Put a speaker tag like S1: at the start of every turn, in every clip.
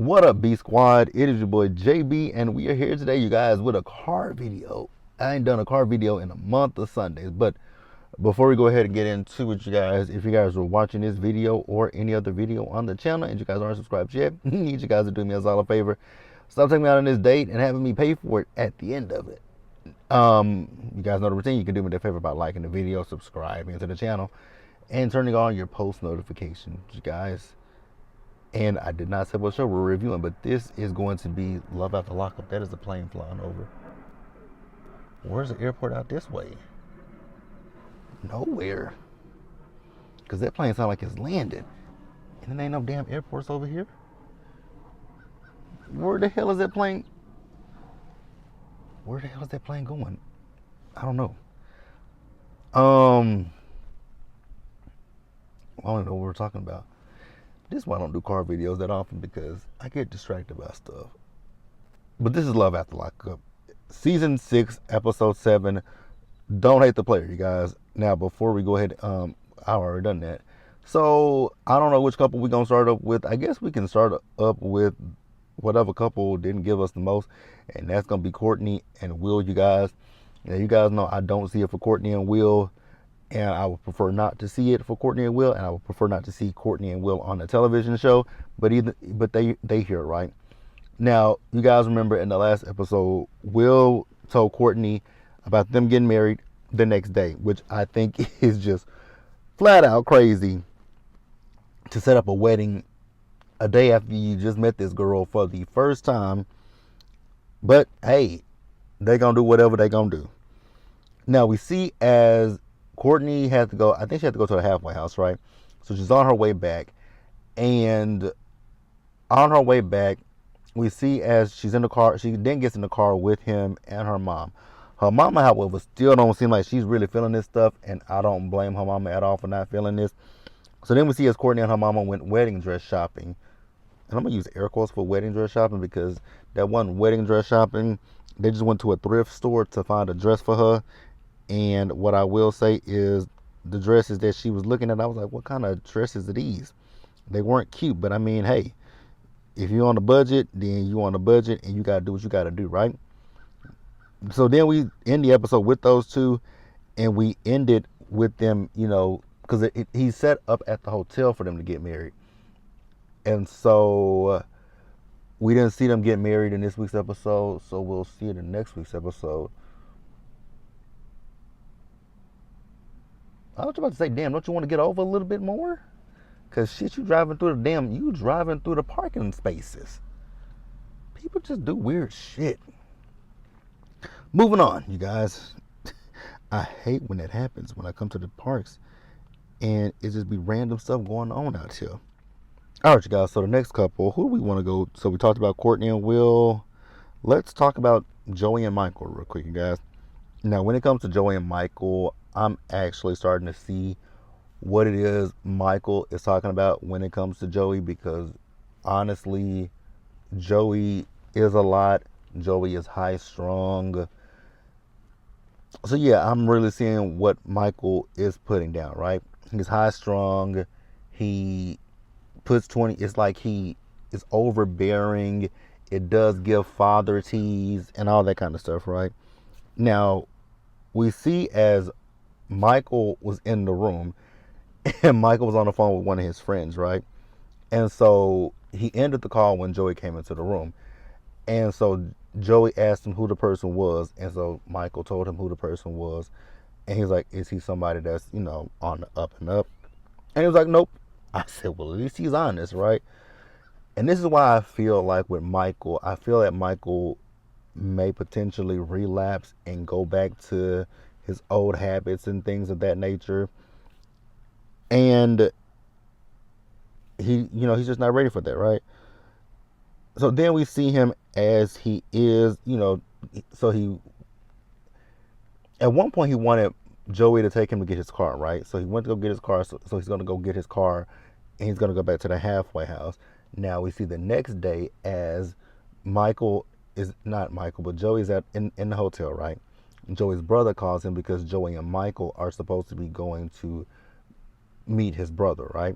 S1: What up, B Squad? It is your boy JB, and we are here today, you guys, with a car video. I ain't done a car video in a month of Sundays, but before we go ahead and get into it, you guys, if you guys were watching this video or any other video on the channel and you guys aren't subscribed yet, I need you guys to do me a solid favor. Stop taking me out on this date and having me pay for it at the end of it. You guys know the routine. You can do me that favor by liking the video, subscribing to the channel, and turning on your post notifications, you guys. And I did not say what show we're reviewing, but this is going to be Love After Lockup. That is the plane flying over. Where's the airport out this way? Nowhere. Because that plane sounds like it's landed. And there ain't no damn airports over here. Where the hell is that plane? Where the hell is that plane going? I don't know. I don't know what we're talking about. This is why I don't do car videos that often, because I get distracted by stuff. But this is Love After Lockup. Season 6, Episode 7. Don't hate the player, you guys. Now, before we go ahead, I've already done that. So, I don't know which couple we're going to start up with. I guess we can start up with whatever couple didn't give us the most. And that's going to be Courtney and Will, you guys. Now, you guys know I don't see it for Courtney and Will. And I would prefer not to see it for Courtney and Will, and I would prefer not to see Courtney and Will on a television show. But they hear it, right? Now, you guys remember in the last episode, Will told Courtney about them getting married the next day, which I think is just flat out crazy to set up a wedding a day after you just met this girl for the first time. But hey, they gonna do whatever they gonna do. Now we see as Courtney had to go, I think she had to go to the halfway house, right? So she's on her way back. And on her way back, we see as she's in the car, she then gets in the car with him and her mom. Her mama, however, still don't seem like she's really feeling this stuff. And I don't blame her mama at all for not feeling this. So then we see as Courtney and her mama went wedding dress shopping. And I'm going to use air quotes for wedding dress shopping, because that wasn't wedding dress shopping. They just went to a thrift store to find a dress for her. And what I will say is the dresses that she was looking at, I was like, what kind of dresses are these? They weren't cute, but I mean, hey, if you're on a budget, then you're on a budget and you got to do what you got to do, right? So then we end the episode with those two, and we ended with them, because he set up at the hotel for them to get married. And so we didn't see them get married in this week's episode, so we'll see it in next week's episode. I was about to say, damn, don't you want to get over a little bit more? Because shit, you driving through the parking spaces. People just do weird shit. Moving on, you guys. I hate when that happens, when I come to the parks and it just be random stuff going on out here. All right, you guys, so the next couple, who do we want to go? So we talked about Courtney and Will. Let's talk about Joey and Michael real quick, you guys. Now, when it comes to Joey and Michael, I'm actually starting to see what it is Michael is talking about when it comes to Joey, because honestly, Joey is a lot. Joey is high strung. So yeah, I'm really seeing what Michael is putting down, right? He's high strung. He puts 20, it's like he is overbearing. It does give father tease and all that kind of stuff, right? Now, we see as Michael was in the room and Michael was on the phone with one of his friends, right? And so he ended the call when Joey came into the room. And so Joey asked him who the person was. And so Michael told him who the person was. And he's like, is he somebody that's, on the up and up? And he was like, nope. I said, well, at least he's honest, right? And this is why I feel like with Michael, I feel that Michael may potentially relapse and go back to his old habits and things of that nature. And he's just not ready for that, right? So then we see him as he is, so at one point he wanted Joey to take him to get his car, right? So he went to go get his car, so he's going to go get his car and he's going to go back to the halfway house. Now we see the next day as Michael is not Michael, but Joey's in the hotel, right? Joey's brother calls him because Joey and Michael are supposed to be going to meet his brother, right?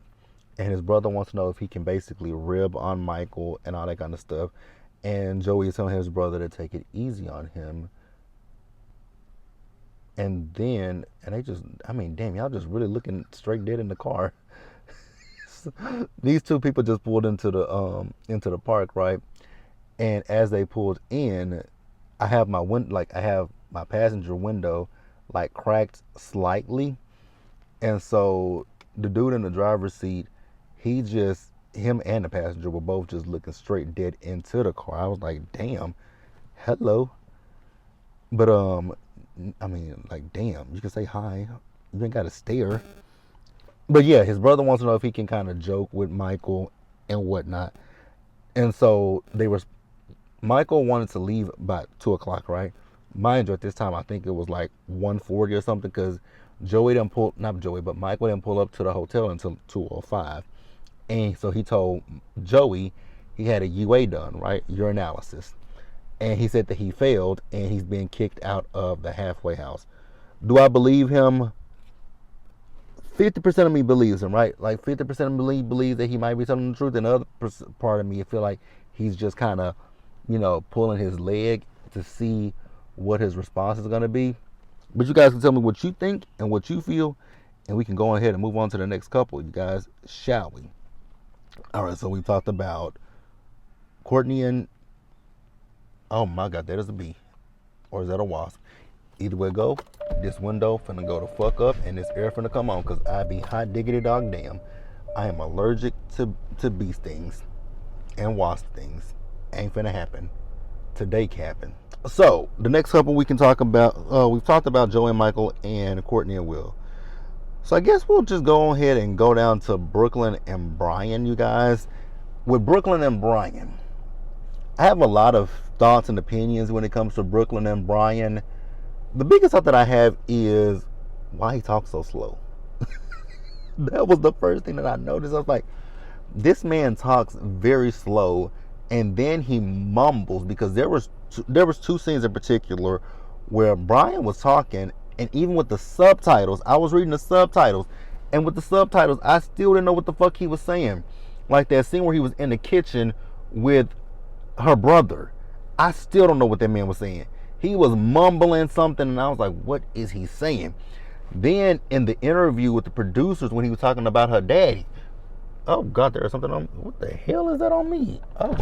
S1: and his brother wants to know if he can basically rib on Michael and all that kind of stuff. And Joey is telling his brother to take it easy on him. And then, and they just, I mean, damn, y'all just really looking straight dead in the car. These two people just pulled into the park, right? And as they pulled in, I have my passenger window like cracked slightly, and so the dude in the driver's seat, him and the passenger were both just looking straight dead into the car. I was like, damn, hello. But I mean, like, damn, you can say hi. You ain't got to stare. But yeah, his brother wants to know if he can kind of joke with Michael and whatnot. And so Michael wanted to leave about 2 o'clock, right? Mind you, at this time, I think it was like 1:40 or something, because Michael didn't pull up to the hotel until 2:05. And so he told Joey he had a UA done, right? Urinalysis. And he said that he failed and he's being kicked out of the halfway house. Do I believe him? 50% of me believes him, right? Like 50% of me believes that he might be telling the truth, and the other part of me I feel like he's just kind of, pulling his leg to see what his response is going to be. But you guys can tell me what you think and what you feel, and we can go ahead and move on to the next couple, you guys, shall we? All right, so we talked about Courtney and, oh my God, that is a bee. Or is that a wasp? Either way go, this window finna go the fuck up and this air finna come on, because I be hot diggity dog damn. I am allergic to bee stings and wasp stings. Ain't finna happen. Today capping. So, the next couple we can talk about, we've talked about Joey and Michael and Courtney and Will. So I guess we'll just go ahead and go down to Brooklyn and Brian, you guys. With Brooklyn and Brian, I have a lot of thoughts and opinions when it comes to Brooklyn and Brian. The biggest thought that I have is why he talks so slow. That was the first thing that I noticed. I was like, this man talks very slow, and then he mumbles, because there was two scenes in particular where Brian was talking, and even with the subtitles, I was reading the subtitles, and with the subtitles, I still didn't know what the fuck he was saying. Like that scene where he was in the kitchen with her brother. I still don't know what that man was saying. He was mumbling something, and I was like, what is he saying? Then in the interview with the producers, when he was talking about her daddy, oh God, there's something on me. What the hell is that on me? Oh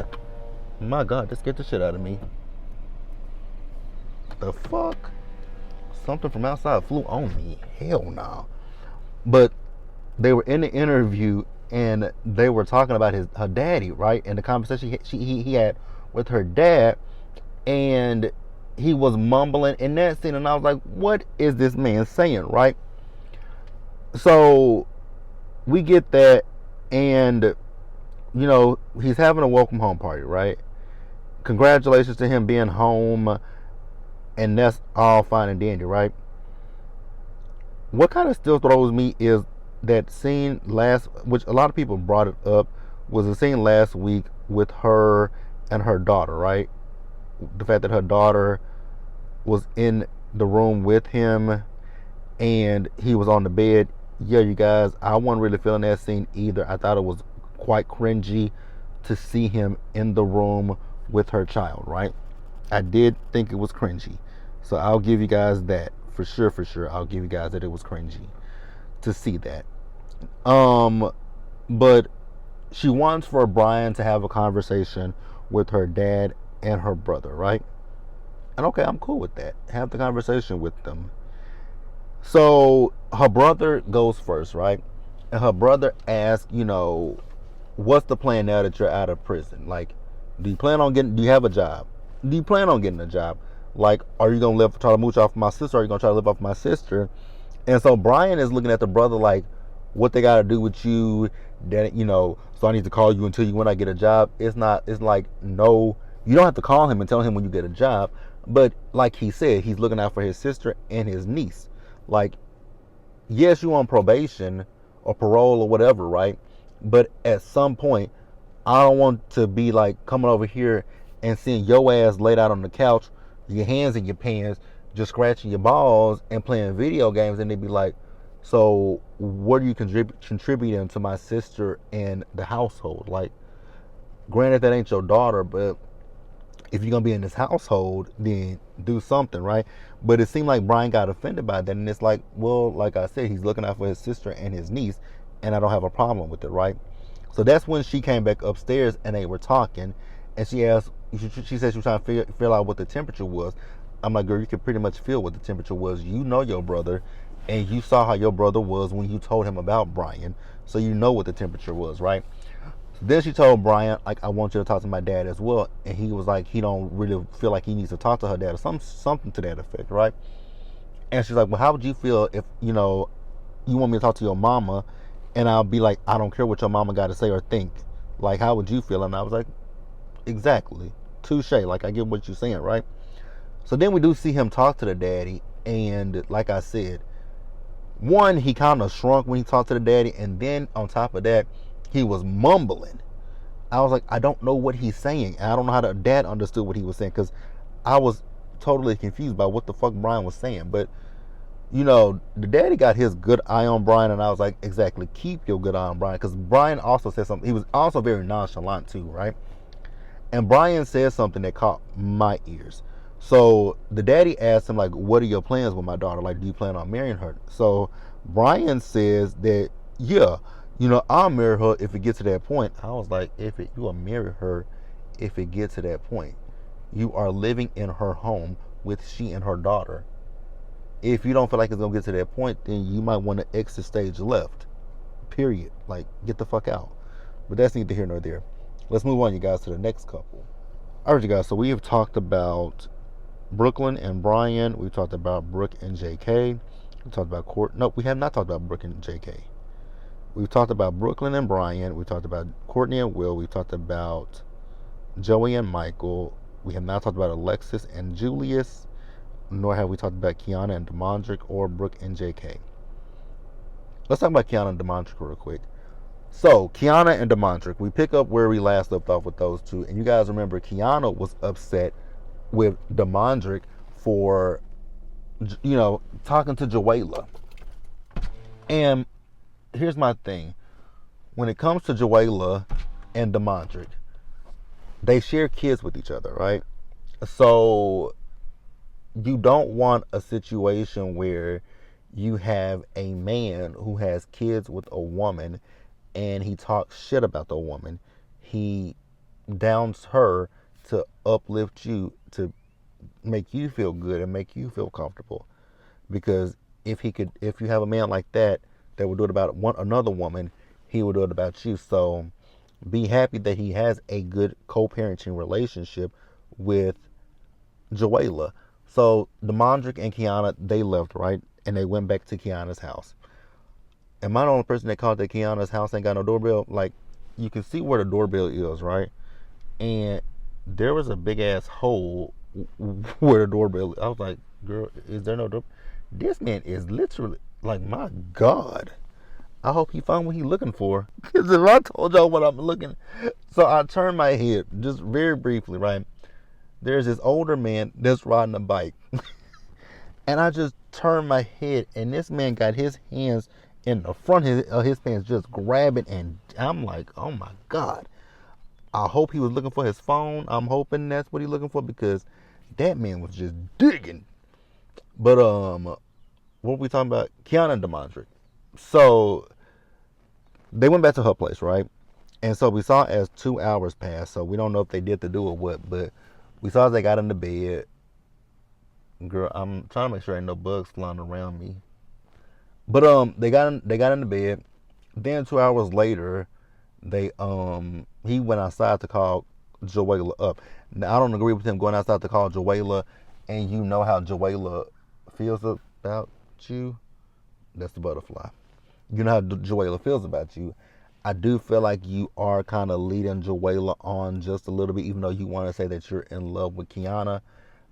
S1: my God, that scared the shit out of me. The fuck? Something from outside flew on me. Hell no. But they were in the interview, and they were talking about her daddy, right? And the conversation he had with her dad, and he was mumbling in that scene, and I was like, what is this man saying, right? So we get that, and he's having a welcome home party, right? Congratulations to him being home, and that's all fine and dandy, right? What kind of still throws me is that scene which a lot of people brought it up, was the scene last week with her and her daughter, right? The fact that her daughter was in the room with him and he was on the bed. Yeah, you guys, I wasn't really feeling that scene either. I thought it was quite cringy to see him in the room with her child, right? I did think it was cringy. So I'll give you guys that. For sure. I'll give you guys that it was cringy to see that. But she wants for Brian to have a conversation with her dad and her brother, right? And okay, I'm cool with that. Have the conversation with them. So her brother goes first, right? And her brother asks, what's the plan now that you're out of prison? Like, do you have a job? Do you plan on getting a job? Like, are you going to try to mooch off my sister? Or are you going to try to live off my sister? And so Brian is looking at the brother like, what they got to do with you? That, so I need to call you until when I get a job. It's like, no, you don't have to call him and tell him when you get a job. But like he said, he's looking out for his sister and his niece. Like, yes, you on probation or parole or whatever, right? But at some point, I don't want to be like coming over here and seeing your ass laid out on the couch, your hands in your pants, just scratching your balls and playing video games, and they be like, So what are you contributing to my sister and the household? Like, granted, that ain't your daughter, but if you're gonna be in this household, then do something, right? But it seemed like Brian got offended by that, and it's like, well, like I said, he's looking out for his sister and his niece, and I don't have a problem with it, right? So that's when she came back upstairs and they were talking, and she asked, she said she was trying to figure out what the temperature was. I'm like, girl, you can pretty much feel what the temperature was. You know your brother, and you saw how your brother was when you told him about Brian, so you know what the temperature was, right? Then she told Brian, like, I want you to talk to my dad as well. And he was like, he don't really feel like he needs to talk to her dad or something to that effect, right? And she's like, well, how would you feel if, you want me to talk to your mama and I'll be like, I don't care what your mama got to say or think. Like, how would you feel? And I was like, exactly. Touche. Like, I get what you're saying, right? So then we do see him talk to the daddy. And like I said, one, he kind of shrunk when he talked to the daddy. And then on top of that, he was mumbling. I was like, I don't know what he's saying. And I don't know how the dad understood what he was saying because I was totally confused by what the fuck Brian was saying. But, the daddy got his good eye on Brian, and I was like, exactly, keep your good eye on Brian. Because Brian also said something. He was also very nonchalant too, right? And Brian said something that caught my ears. So the daddy asked him, like, what are your plans with my daughter? Like, do you plan on marrying her? So Brian says that, yeah, I'll marry her if it gets to that point. I was like, you will marry her if it gets to that point. You are living in her home with she and her daughter. If you don't feel like it's going to get to that point, then you might want to exit stage left. Period. Like, get the fuck out. But that's neither here nor there. Let's move on, you guys, to the next couple. All right, you guys. So we have talked about Brooklyn and Brian. We've talked about Brooke and JK. We talked about Court. No, we have not talked about Brooke and JK. We've talked about Brooklyn and Brian. We talked about Courtney and Will. We talked about Joey and Michael. We have not talked about Alexis and Julius, nor have we talked about Kiana and Demondrick or Brooke and JK. Let's talk about Kiana and Demondrick real quick. So, Kiana and Demondrick, we pick up where we last left off with those two. And you guys remember Kiana was upset with Demondrick for, talking to Joella. And here's my thing. When it comes to Joella and Demondrick, they share kids with each other, right? So you don't want a situation where you have a man who has kids with a woman and he talks shit about the woman. He downs her to uplift you, to make you feel good and make you feel comfortable. Because if you have a man like that would do it about another woman, he would do it about you. So be happy that he has a good co-parenting relationship with Joella. So Demondrick and Kiana, they left, right? And they went back to Kiana's house. Am I the only person that called that Kiana's house ain't got no doorbell? Like, you can see where the doorbell is, right? And there was a big ass hole where the doorbell is. I was like, girl, is there no doorbell? This man is literally, like, my God. I hope he found what he's looking for. Because if I told y'all what I'm looking. So I turned my head, just very briefly, right? There's this older man that's riding a bike. And I just turned my head, and this man got his hands in the front of his pants, just grabbing, and I'm like, oh my God. I hope he was looking for his phone. I'm hoping that's what he's looking for, because that man was just digging. But what were we talking about? Kiana and Demondrick. So they went back to her place, right? And so we saw as 2 hours passed. So we don't know if they did the do or what, but we saw as they got into bed. Girl, I'm trying to make sure ain't no bugs flying around me. But they got into bed. Then 2 hours later, he went outside to call Joella up. Now I don't agree with him going outside to call Joella, and you know how Joella feels about you. That's the butterfly. You know how Joella feels about you. I do feel like you are kind of leading Joella on just a little bit, even though you want to say that you're in love with Kiana.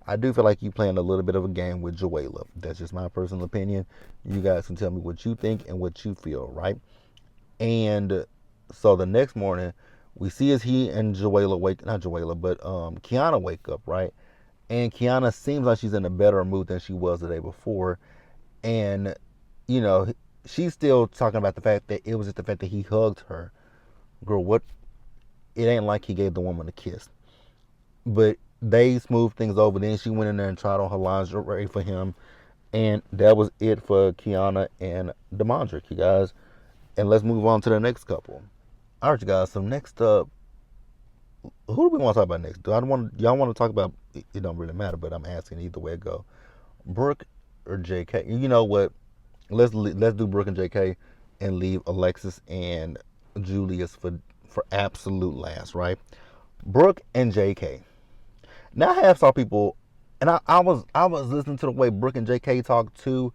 S1: I do feel like you playing a little bit of a game with Joella. That's just my personal opinion. You guys can tell me what you think and what you feel, right? And so the next morning, we see as he and Kiana wake up, right? And Kiana seems like she's in a better mood than she was the day before. And, she's still talking about the fact that it was just the fact that he hugged her. Girl, what? It ain't like he gave the woman a kiss. But they smoothed things over. Then she went in there and tried on her lingerie for him. And that was it for Kiana and Demondrick, you guys. And let's move on to the next couple. All right, you guys. So next up, who do we want to talk about next? Y'all want to talk about? It don't really matter, but I'm asking either way it go. Brooke or JK? You know what? Let's do Brooke and JK, and leave Alexis and Julius for absolute last, right? Brooke and JK. Now I have saw people, and I was listening to the way Brooke and JK talk too.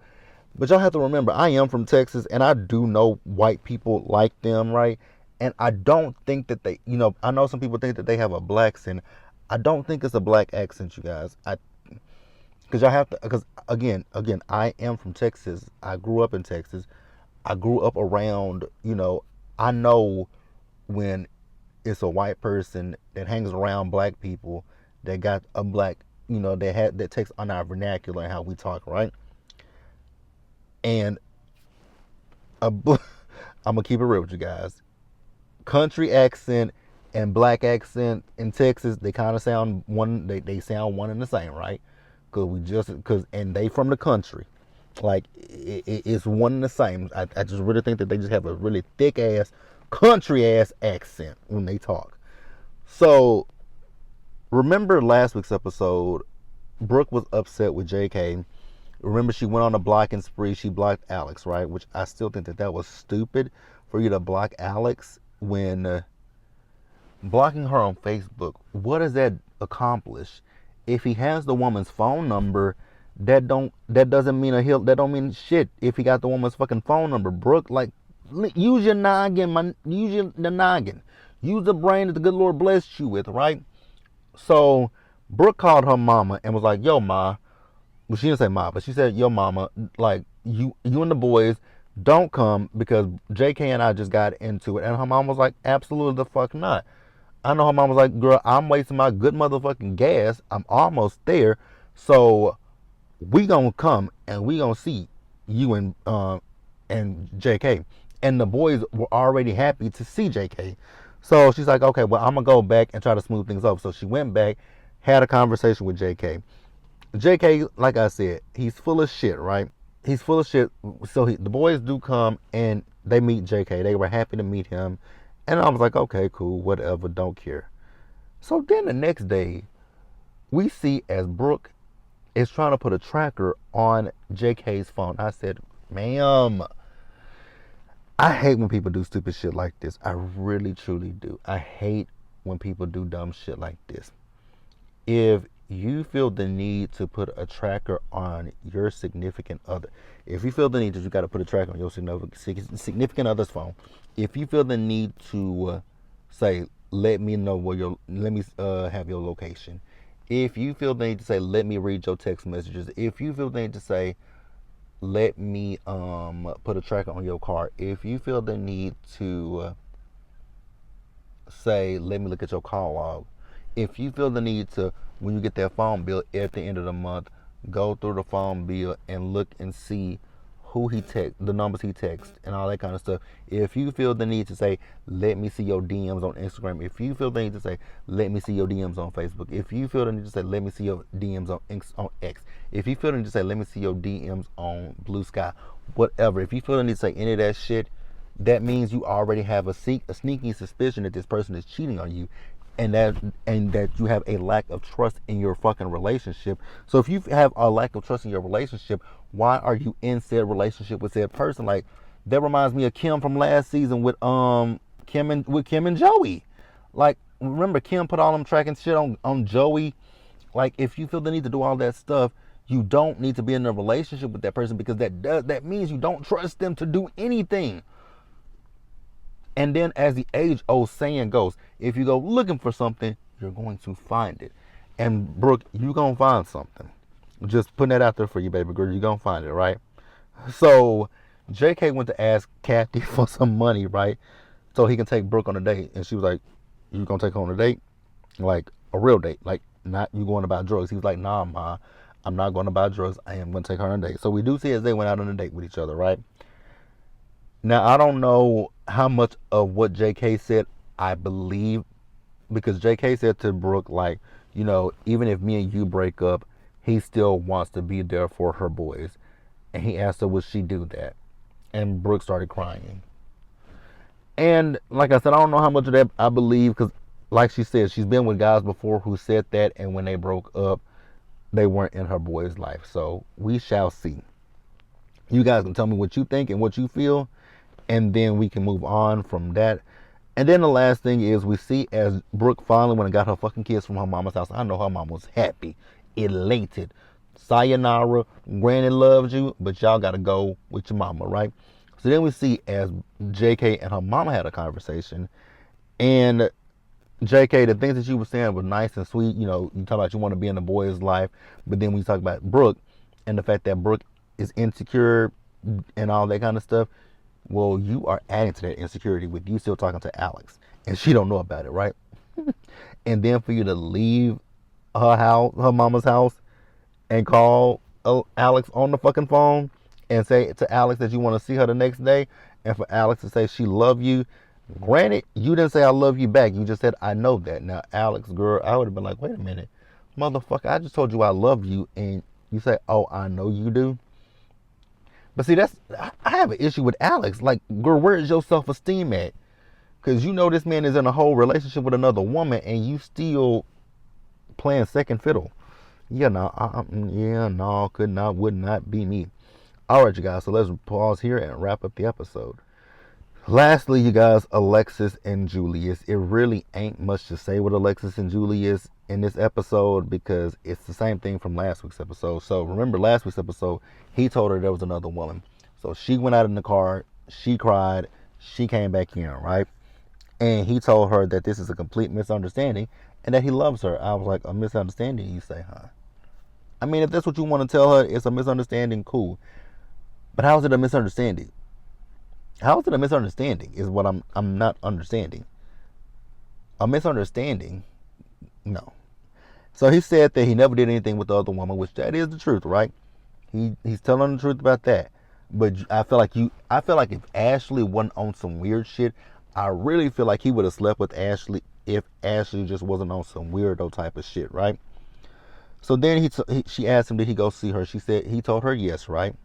S1: But y'all have to remember, I am from Texas, and I do know white people like them, right? And I don't think that they, I know some people think that they have a black accent. I don't think it's a black accent, you guys. Because y'all have to, because again, I am from Texas. I grew up in Texas. I grew up around, I know when it's a white person that hangs around black people that got a black, that takes on our vernacular and how we talk, right? And I'm gonna keep it real with you guys. Country accent and black accent in Texas, they kind of sound one. They sound one and the same, right? And they from the country, like it's one and the same. I just really think that they just have a really thick ass country ass accent when they talk. So remember last week's episode, Brooke was upset with JK. Remember, she went on a blocking spree. She blocked Alex, right? Which I still think that was stupid for you to block Alex when blocking her on Facebook. What does that accomplish? If he has the woman's phone number, that doesn't mean that don't mean shit. If he got the woman's fucking phone number, Brooke, like, use your noggin, use the noggin, use the brain that the good Lord blessed you with, right? So Brooke called her mama and was like, "Yo, ma." Well, she didn't say ma, but she said, "Yo, mama, like you and the boys don't come because JK and I just got into it." And her mom was like, "Absolutely the fuck not." I know her mom was like, "Girl, I'm wasting my good motherfucking gas. I'm almost there, so we gonna come and we gonna see you and JK." And the boys were already happy to see JK. So she's like, "Okay, well, I'm gonna go back and try to smooth things up." So she went back, had a conversation with JK. JK, like I said, he's full of shit, right? He's full of shit. So the boys do come and they meet JK. They were happy to meet him. And I was like, okay, cool, whatever, don't care. So then the next day, we see as Brooke is trying to put a tracker on JK's phone. I said, "Ma'am, I hate when people do stupid shit like this. I really, truly do. I hate when people do dumb shit like this. If you feel the need to put a tracker on your significant other, if you feel the need that you got to put a tracker on your significant other's phone, if you feel the need to say, let me have your location, if you feel the need to say, let me read your text messages, if you feel the need to say, let me put a tracker on your car, if you feel the need to say, let me look at your call log, if you feel the need to, when you get that phone bill at the end of the month, go through the phone bill and look and see who he text, the numbers he texts, and all that kind of stuff. If you feel the need to say, let me see your DMs on Instagram. If you feel the need to say, let me see your DMs on Facebook. If you feel the need to say, let me see your DMs on X. If you feel the need to say, let me see your DMs on Blue Sky. Whatever. If you feel the need to say any of that shit, that means you already have a sneaky suspicion that this person is cheating on you. And that you have a lack of trust in your fucking relationship. So if you have a lack of trust in your relationship, why are you in said relationship with said person? Like, that reminds me of Kim from last season with Kim and Joey. Like, remember Kim put all them tracking shit on Joey? Like, if you feel the need to do all that stuff, you don't need to be in a relationship with that person, because that means you don't trust them to do anything. And then, as the age-old saying goes, if you go looking for something, you're going to find it. And Brooke, you're going to find something. Just putting that out there for you, baby girl. You're going to find it, right? So JK went to ask Kathy for some money, right? So he can take Brooke on a date. And she was like, you going to take her on a date? Like, a real date. Like, not you going to buy drugs. He was like, nah, ma, I'm not going to buy drugs. I am going to take her on a date. So we do see as they went out on a date with each other, right? Now, I don't know how much of what JK said I believe, because JK said to Brooke, like, even if me and you break up, he still wants to be there for her boys. And he asked her, would she do that? And Brooke started crying. And like I said, I don't know how much of that I believe, because like she said, she's been with guys before who said that, and when they broke up, they weren't in her boy's life. So we shall see. You guys can tell me what you think and what you feel, and then we can move on from that. And then the last thing is, we see as Brooke finally went and got her fucking kids from her mama's house. I know her mom was happy, elated. Sayonara, granny loves you, but y'all gotta go with your mama, right? So then we see as JK and her mama had a conversation, and JK, the things that you were saying were nice and sweet. You talk about you want to be in a boy's life, but then when you talk about Brooke and the fact that Brooke is insecure and all that kind of stuff, well, you are adding to that insecurity with you still talking to Alex, and she don't know about it, right? And then for you to leave her house, her mama's house, and call Alex on the fucking phone and say to Alex that you want to see her the next day, and for Alex to say she love you. Granted, you didn't say I love you back. You just said I know that. Now, Alex, girl, I would have been like, wait a minute, motherfucker, I just told you I love you, and you say, oh, I know you do. But see, I have an issue with Alex. Like, girl, where is your self-esteem at? Because this man is in a whole relationship with another woman, and you still playing second fiddle. Yeah, no, could not, would not be me. All right, you guys, so let's pause here and wrap up the episode. Lastly, you guys, Alexis and Julius. It really ain't much to say with Alexis and Julius in this episode, because it's the same thing from last week's episode. So remember last week's episode, he told her there was another woman. So she went out in the car, she cried, she came back in, right? And he told her that this is a complete misunderstanding and that he loves her. I was like, a misunderstanding, you say, huh? I mean, if that's what you want to tell her, it's a misunderstanding, cool. But how is it a misunderstanding? How is it a misunderstanding is what I'm not understanding. A misunderstanding? No. So he said that he never did anything with the other woman, which that is the truth, right? He's telling the truth about that. But I feel like if Ashley wasn't on some weird shit, I really feel like he would have slept with Ashley if Ashley just wasn't on some weirdo type of shit, right? So then she asked him, did he go see her? He told her yes, right?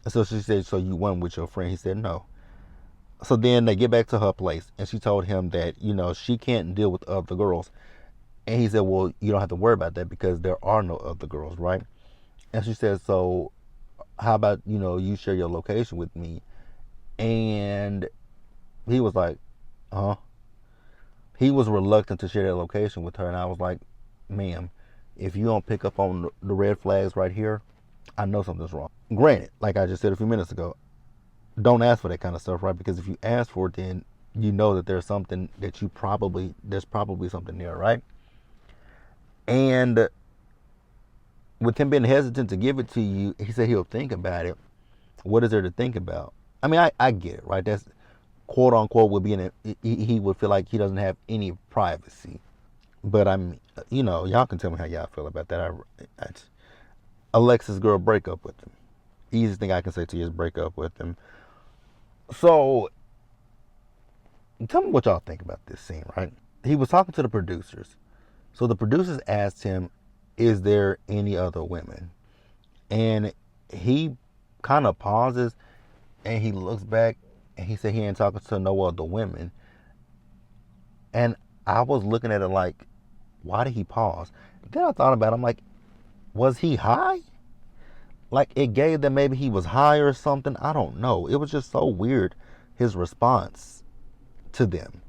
S1: So she said, so you went with your friend? He said no. So then they get back to her place, and she told him that, she can't deal with other girls. And he said, well, you don't have to worry about that because there are no other girls, right? And she said, so how about, you share your location with me? And he was like, huh? He was reluctant to share that location with her. And I was like, ma'am, if you don't pick up on the red flags right here, I know something's wrong. Granted, like I just said a few minutes ago, don't ask for that kind of stuff, right? Because if you ask for it, then you know that there's something that there's probably something there, right? And with him being hesitant to give it to you, he said he'll think about it. What is there to think about? I mean, I get it, right? That's quote unquote would be he would feel like he doesn't have any privacy. But I mean, y'all can tell me how y'all feel about that. Alexis, girl, break up with him. Easiest thing I can say to you is break up with him. So, tell me what y'all think about this scene, right? He was talking to the producers. So the producers asked him, is there any other women? And he kind of pauses and he looks back and he said he ain't talking to no other women. And I was looking at it like, why did he pause? Then I thought about it, I'm like, was he high? Like, it gave that maybe he was high or something. I don't know. It was just so weird, his response to them.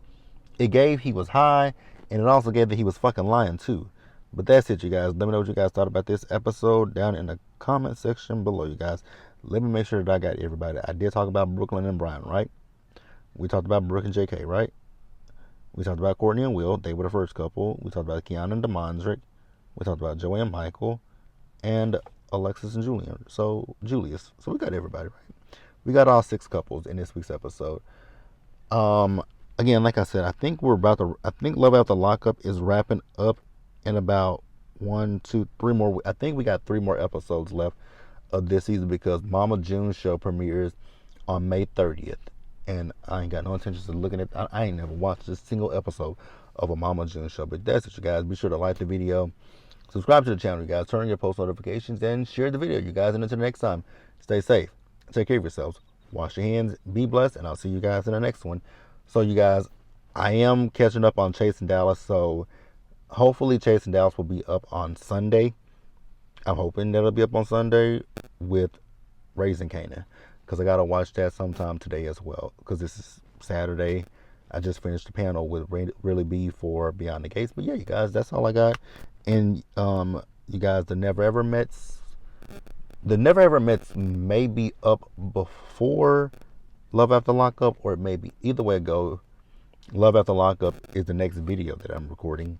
S1: It gave he was high, and it also gave that he was fucking lying too. But that's it, you guys. Let me know what you guys thought about this episode down in the comment section below, you guys. Let me make sure that I got everybody. I did talk about Brooklyn and Brian, right? We talked about Brooke and JK, right? We talked about Courtney and Will. They were the first couple. We talked about Keanu and Demondrick. We talked about Joey and Michael. And Alexis and Julius. So we got everybody, right? We got all 6 couples in this week's episode. Again, like I said, I think Love After Lockup is wrapping up in about 1, 2, 3 more. I think we got 3 more episodes left of this season because Mama June's show premieres on May 30th. and I ain't got no intentions of looking at. I ain't never watched a single episode of a Mama June show. But that's it, you guys. Be sure to like the video, subscribe to the channel, you guys. Turn on your post notifications and share the video, you guys. And until next time, stay safe, take care of yourselves, wash your hands, be blessed, and I'll see you guys in the next one. So, you guys, I am catching up on Chasing Dallas, so hopefully Chasing Dallas will be up on Sunday. I'm hoping that'll be up on Sunday with Raising Canaan, because I gotta watch that sometime today as well, because this is Saturday. I just finished the panel with Really B for Beyond the Gates. But yeah, you guys, that's all I got. And you guys, the Never Ever Mets may be up before Love After Lockup, or it may be either way it go. Love After Lockup is the next video that I'm recording,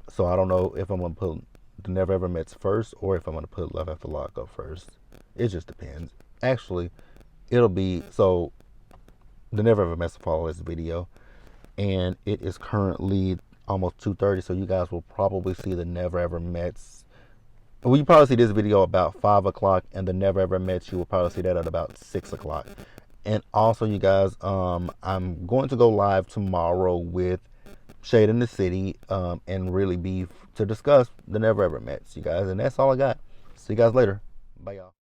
S1: so I don't know if I'm gonna put the Never Ever Mets first or if I'm gonna put Love After Lockup first. It just depends. Actually, it'll be so. The Never Ever Mets will follow this video, and it is currently almost 2:30. So you guys will probably see the Never Ever Mets. Well, you probably see this video about 5 o'clock, and the Never Ever Mets, you will probably see that at about 6 o'clock. And also, you guys, I'm going to go live tomorrow with Shade in the City and Really Beef to discuss the Never Ever Mets, you guys. And that's all I got. See you guys later. Bye, y'all.